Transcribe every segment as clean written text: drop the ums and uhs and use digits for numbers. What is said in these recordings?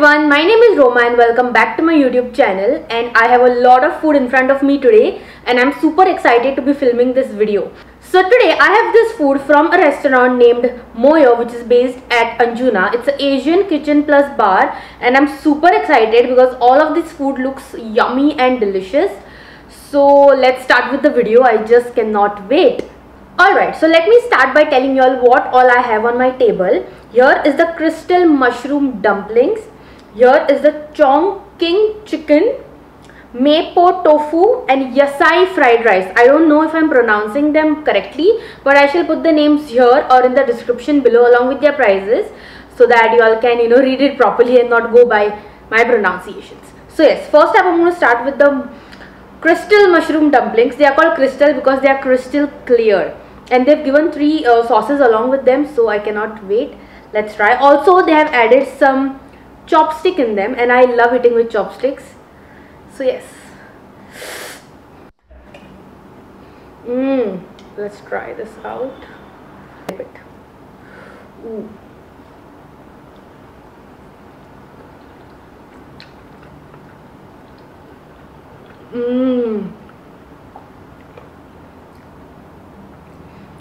everyone, my name is Roma and welcome back to my YouTube channel, and I have a lot of food in front of me today and I'm super excited to be filming this video. So today I have this food from a restaurant named Moyo, which is based at Anjuna. It's an Asian kitchen plus bar and I'm super excited because all of this food looks yummy and delicious. So let's start with the video. I just cannot wait. Alright, so let me start by telling you all what all I have on my table. Here is the crystal mushroom dumplings. Here is the Chongqing chicken, Mapo tofu and Yasai fried rice. I don't know if I'm pronouncing them correctly, but I shall put the names here or in the description below along with their prices so that you all can read it properly and not go by my pronunciations. So yes, first up I'm going to start with the crystal mushroom dumplings. They are called crystal because they are crystal clear. And they've given 3 sauces along with them, so I cannot wait. Let's try. Also, they have added some chopstick in them, and I love eating with chopsticks. So yes. Let's try this out. Ooh.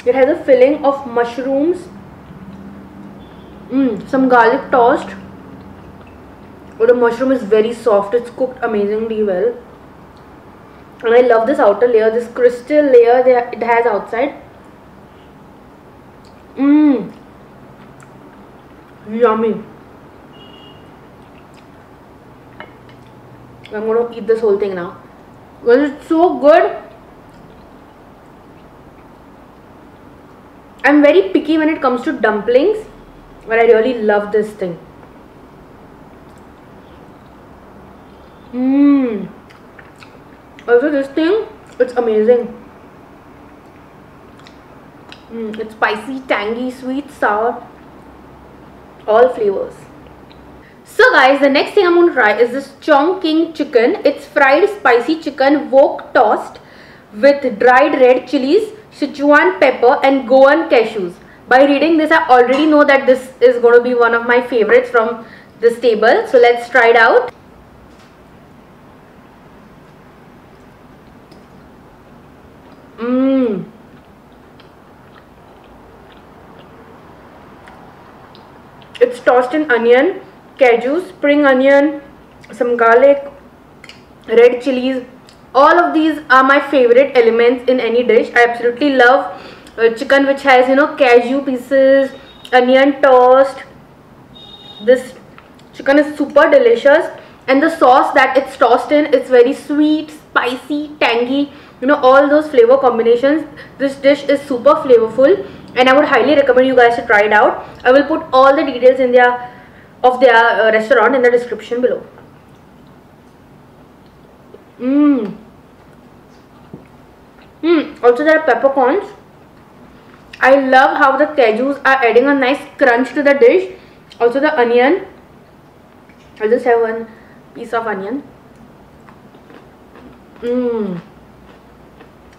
It has a filling of mushrooms, some garlic toast. But the mushroom is very soft. It's cooked amazingly well. And I love this outer layer, this crystal layer it has outside. Yummy. I'm going to eat this whole thing now because it's so good. I'm very picky when it comes to dumplings, but I really love this thing. Also this thing, it's amazing. It's spicy, tangy, sweet, sour, all flavors. So guys, the next thing I'm going to try is this Chongqing chicken. It's fried spicy chicken wok tossed with dried red chilies, Sichuan pepper and Goan cashews. By reading this, I already know that this is going to be one of my favorites from this table. So let's try it out. It's tossed in onion, cashews, spring onion, some garlic, red chilies. All of these are my favorite elements in any dish. I absolutely love chicken which has cashew pieces, onion toast. This chicken is super delicious, and the sauce that it's tossed in, it's very sweet, spicy, tangy, all those flavor combinations. This dish is super flavorful and I would highly recommend you guys to try it out. I will put all the details in their restaurant in the description below. Also there are peppercorns. I love how the cashews are adding a nice crunch to the dish. Also the onion. I'll just have one piece of onion.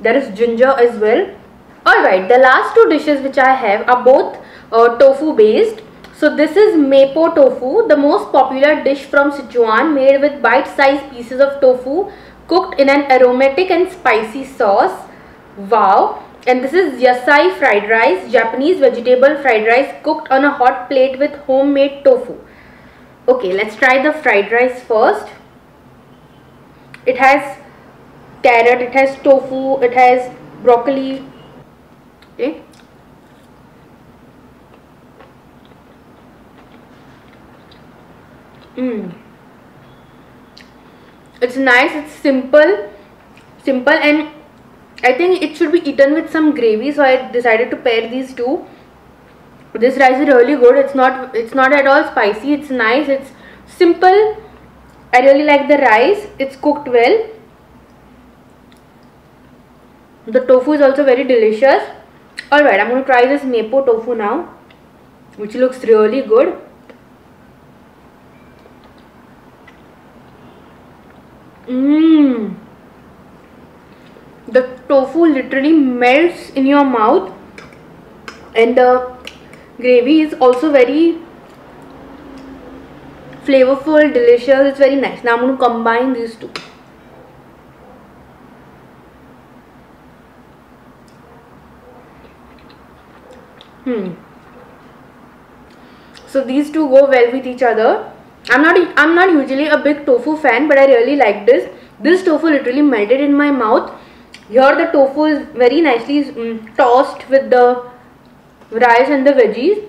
There is ginger as well. Alright, the last 2 dishes which I have are both tofu based. So this is Mapo tofu, the most popular dish from Sichuan, made with bite-sized pieces of tofu cooked in an aromatic and spicy sauce. Wow. And this is Yasai fried rice, Japanese vegetable fried rice cooked on a hot plate with homemade tofu. Okay, let's try the fried rice first. It has carrot, it has tofu, it has broccoli. Okay. It's nice, it's simple and I think it should be eaten with some gravy, so I decided to pair these two. This rice is really good. It's not at all spicy. It's nice, it's simple. I really like the rice. It's cooked well. The tofu is also very delicious. Alright, I'm going to try this Mapo tofu now, which looks really good. The tofu literally melts in your mouth, and the gravy is also very flavorful, delicious. It's very nice. Now I'm going to combine these two. So these two go well with each other. I'm not usually a big tofu fan, but I really like this. This tofu literally melted in my mouth. Here the tofu is very nicely tossed with the rice and the veggies.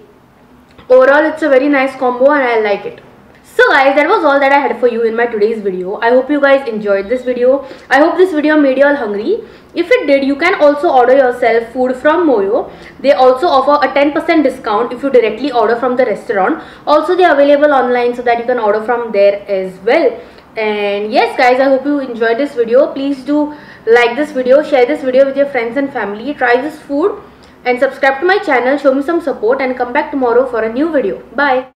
Overall, it's a very nice combo and I like it. So guys, that was all that I had for you in my today's video. I hope you guys enjoyed this video. I hope this video made you all hungry. If it did, you can also order yourself food from Moyo. They also offer a 10% discount if you directly order from the restaurant. Also, they are available online so that you can order from there as well. And yes guys, I hope you enjoyed this video. Please do like this video, share this video with your friends and family. Try this food and subscribe to my channel. Show me some support and come back tomorrow for a new video. Bye.